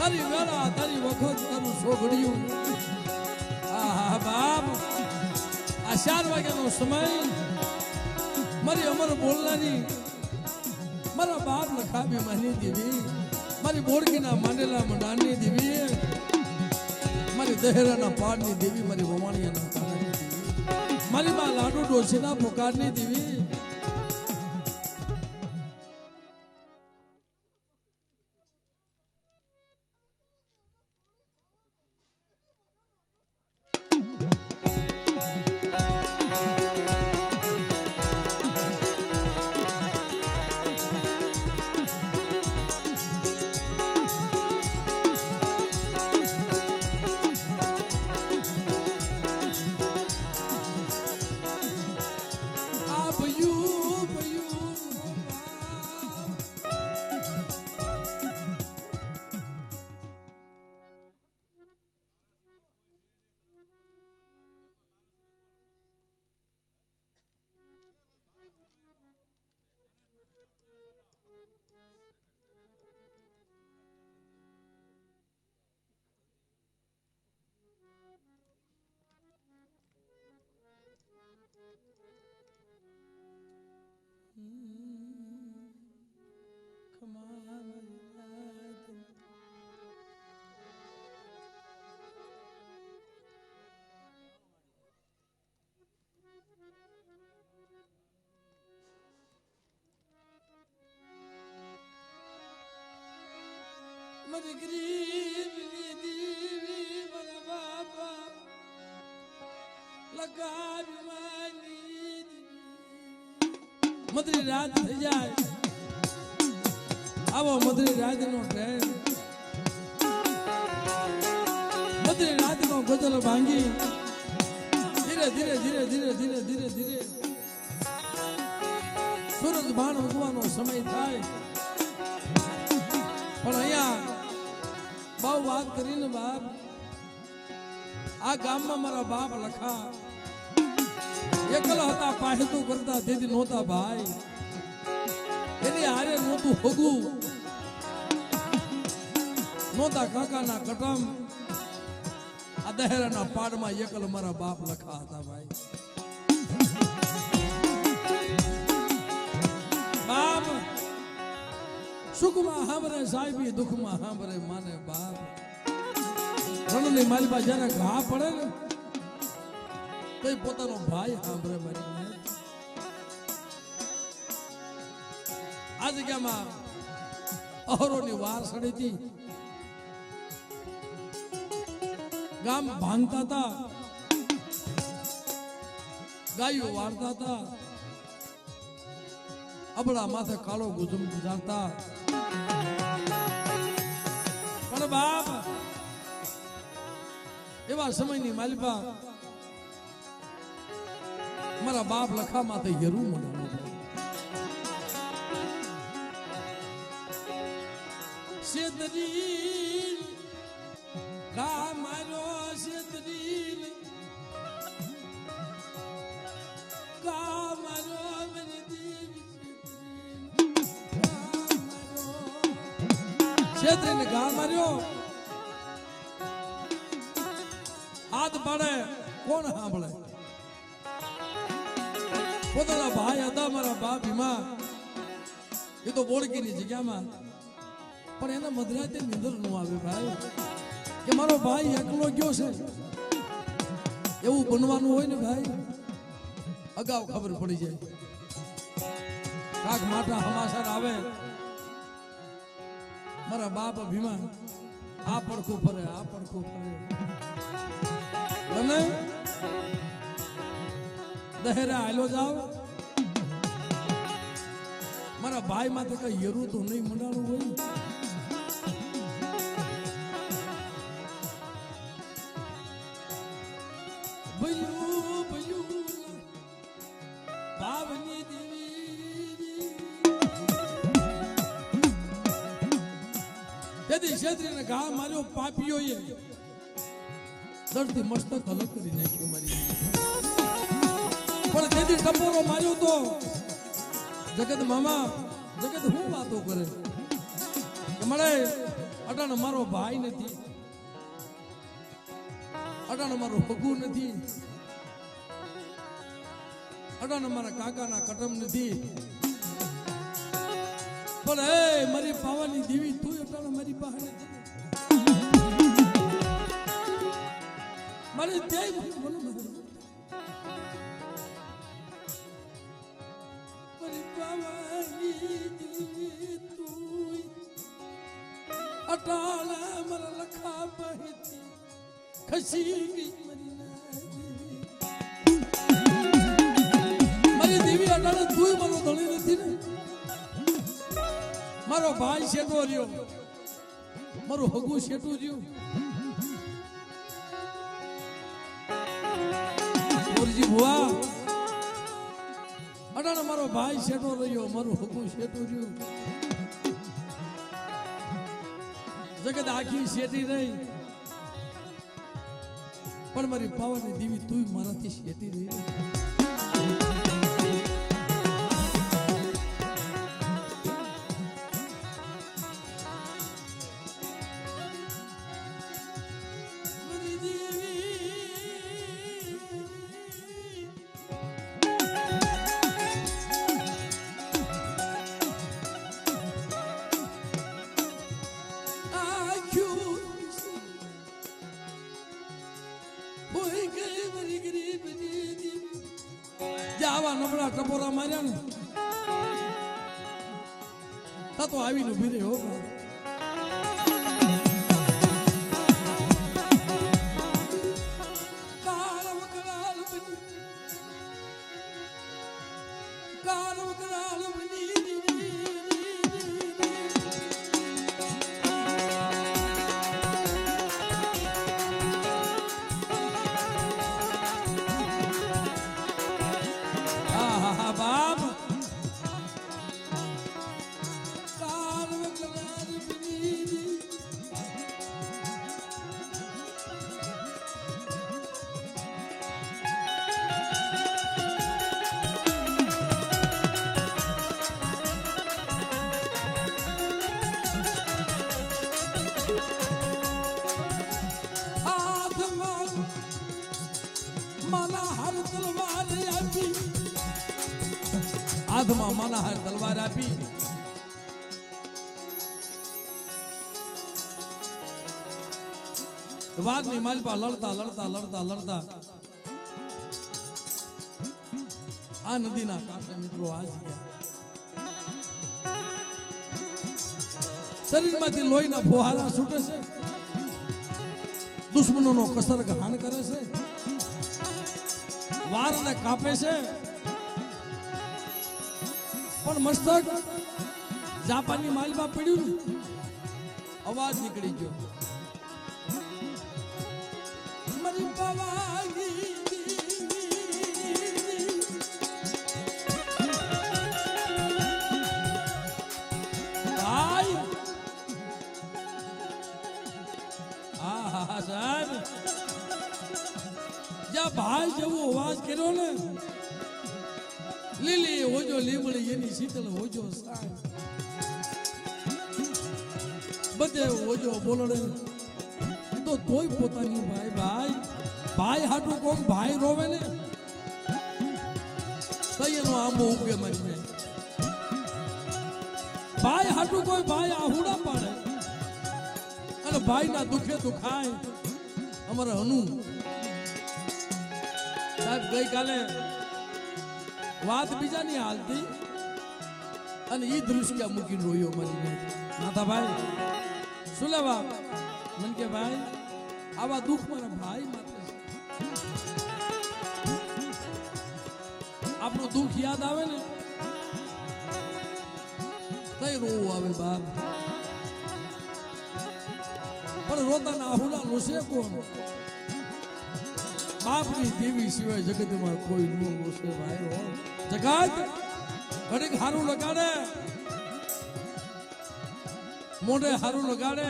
તારી વેળા તારી વખત તારું સોગડિયું આહા બાપ આ 4 વાગ્યાનો સમય મારી અમર બોલનારી મારા બાપ લખાવી માની દેવી મારી બોડકીના માંડેલા મંડાની દેવી મારી દહેરાના પાડની દેવી મારી વમાણિયાના કાનાની દેવી મારી માં લાડુ ડોસીના પુકારની દેવી મારી ગરીબની દેવી મારા બાપા લગાવી માની મધરી રાત થઈ જાય આવો મધરી રાતનો ટ્રેન મધરી રાતનો ગઝલ ભાંગી ધીરે ધીરે ધીરે ધીરે ધીરે ધીરે ધીરે સૂરજ ભાન ઉગવાનો સમય થાય પણ અહીંયા બહુ વાત કરીને બાપ આ ગામમાં મારા બાપ લખા એકલા હતા પાહેતું કરતા તેથી નહોતા ભાઈ એની હારે નહોતું હોગું નહોતા કાકાના કટમ આ દહેરાના પાડમાં એકલ મારા બાપ લખા હતા ભાઈ બાપ સુખમાં હાંભરે સાહેબી દુઃખમાં હાંભરે માને બાપ રણની મારી પાસે જયારે ઘા પડે ને તો પોતાનો ભાઈ હાંભરે મારી આ જગ્યામાં અહરોની વાર સડી હતી ગામ ભાંગતા હતા ગાયો વાળતા હતા અબળા માથે કાળો ગુજમ ગુજારતા પણ બાપ એવા સમયની માલિપા મારા બાપ લખા માથે હેરું મળે શેતરી કા મારો શેતરી કા મારો શેતરીને ઘા માર્યો હાથ પાડે કોણ સાંભળે પોતાના ભાઈ હતા મારા બાપ ભીમા એ તો બોડકીની જગ્યામાં પણ એના મધરાતે નિંદર નો આવે ભાઈ કે મારો ભાઈ એકલો ગયો છે એવું બનવાનું હોય ને ભાઈ અગાઉ ખબર પડી જાય કાક માટા હમાસર આવે મારા બાપ ભીમા આ પડખું ફરે આ પડખું ફરે અને દહેરા હાલો જાવ મારા ભાઈ માં તો કઈ હેરું તો નહીં મંડાણું હોય ભયું ભયું ભાવની દેવી તેથી ક્ષેત્રીને ઘા માર્યો પાપીઓએ દર્દથી મસ્તક અલગ કરી નાખ્યો મારી પણ તેથી ટપોરો માર્યો તો જગત મામા જગત હું વાતો કરે મળે અટાણ મારો ભાઈ નથી, અટાણ મારો ભગુ નથી, અટાણ મારા કાકાના કટમ નથી, પણ હે મારી પાવાની દેવી તું અટાણ મારી પાસે નથી. મારી દેવ બોલો મારી પાવાની દેવી તું અટાણ મારા લખા બહેતી ખસી ગઈ મારી દેવી અટાણે તું મારો ધણી નથી ને. મારો ભાઈ શેઠો રહ્યો, મારું હગુ શેઠું રહ્યું, ભુવા અટાણે મારો ભાઈ શેઠો રહ્યો, મારું હગુ શેઠું રહ્યું. જગત આખી શેઠી રહી, પણ મારી પાવાની દેવી તું મારાથી શેઠી રહી. આવા નબળા ટપોરા માર્યા ને તા તો આવીને ઉભી રહી હો. હાથમાં માના હાર તલવાર આપી વાઘની માલપા લડતા લડતા લડતા લડતા આ નદીના કાંઠે મિત્રો આજ ગયા. શરીરમાંથી લોહીના ફોહારા છૂટે છે, દુશ્મનોનો કસર ઘાણ કરે છે, વારને કાપે છે, પણ મસ્તક જાપાની માલમાં પડ્યું ને અવાજ નીકળી ગયો. મારી પાવાની ભાઈ સાહેબ જ્યાં ભાઈ જેવો અવાજ કર્યો ને લીલી હોજો લીમડી એની શીતળ હોજો સાહેબ બધે હોજો બોલડે તો તોય પોતાની ભાઈ ભાઈ ભાઈ હાટું કોક ભાઈ રોવે ને તૈયનો આંબો ઉગે મારી ને ભાઈ હાટું કોઈ ભાઈ આહુડા પાડે અને ભાઈ ના દુખે દુખાય. અમારા હનુ સાહેબ ગઈકાલે વાત બીજાની હાલતી અને ઈ દૃશ્ય મૂકીને રોયો મારી નાથા ભાઈ શું લેવા મન કે ભાઈ આવા દુઃખ મારા ભાઈ માથે છે. આપણું દુઃખ યાદ આવે ને કઈ રોવું આવે બાપ, પણ રોતાના આહુડા લોસે કોણ? બાપની દેવી સિવાય જગતમાં કોઈ નો લોસે ભાઈ હો. જગત ઘડીક હારું લગાડે, મોઢે હારું લગાડે,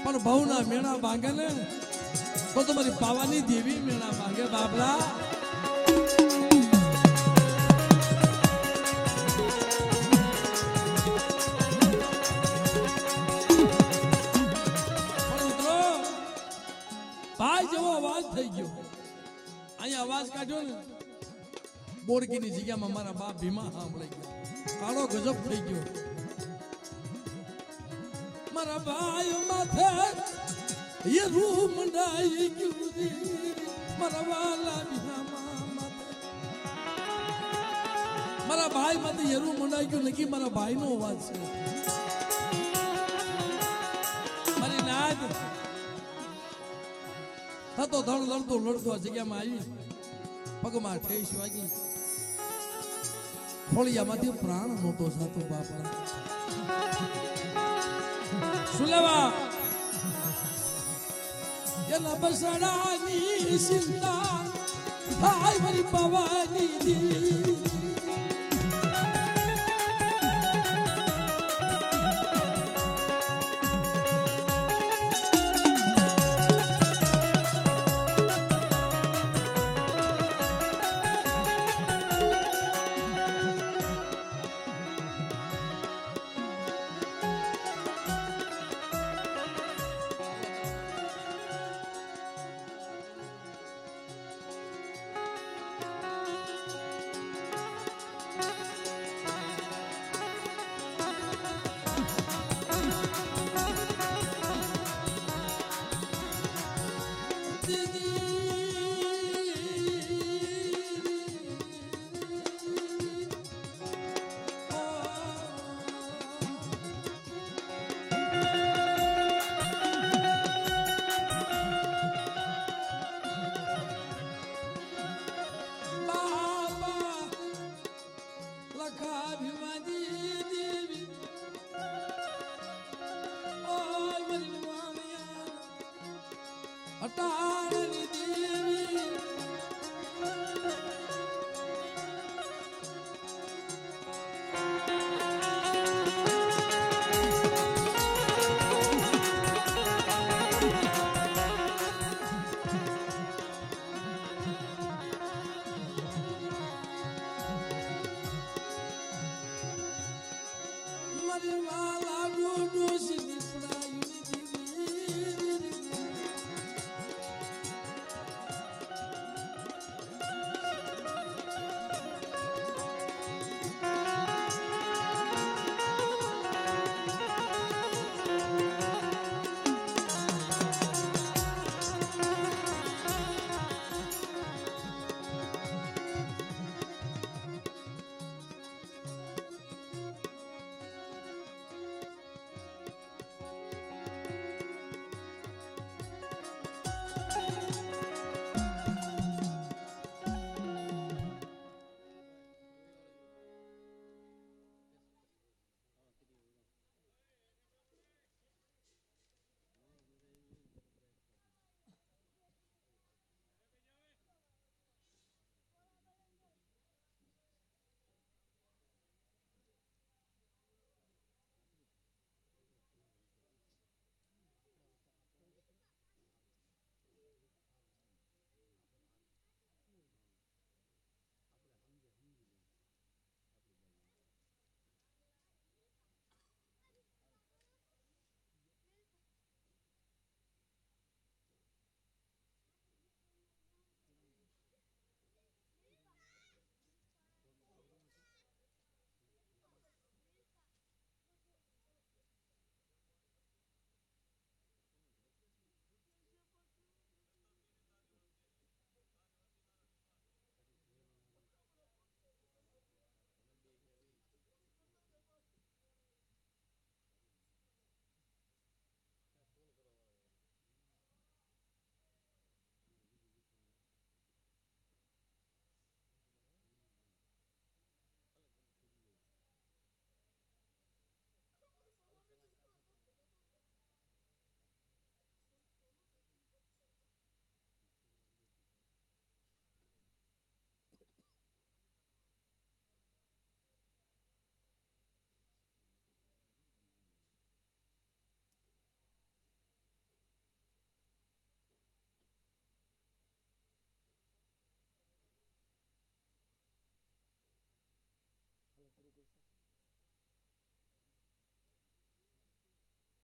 પણ બહુના મેણા ભાંગે ને તો તમારી પાવાની દેવી મેણા ભાંગે બાપલા. બોડકીની જગ્યામાં મારા બાપ ભીમા સાંભળી ગયા કાળો ગજબ થઈ ગયો મારા ભાઈ માથે એ રૂ મંડાઈ ગયું રે મારા વાલા ભીમા માથે મારા ભાઈ માથે એ રૂ મંડાઈ ગયું નકી મારા ભાઈનો અવાજ છે મારી નાદ થતો ધણ લડતો લડતો આ જગ્યામાં આવી પગમાં ઠેસ વાગી ખોળિયામાંથી પ્રાણ નહોતો થતો બાપા શું લેવા એના બસડાની ચિંતા થાય મારી પવાની દી અટાળની દેવી મારી વાલા ડોડો સીધી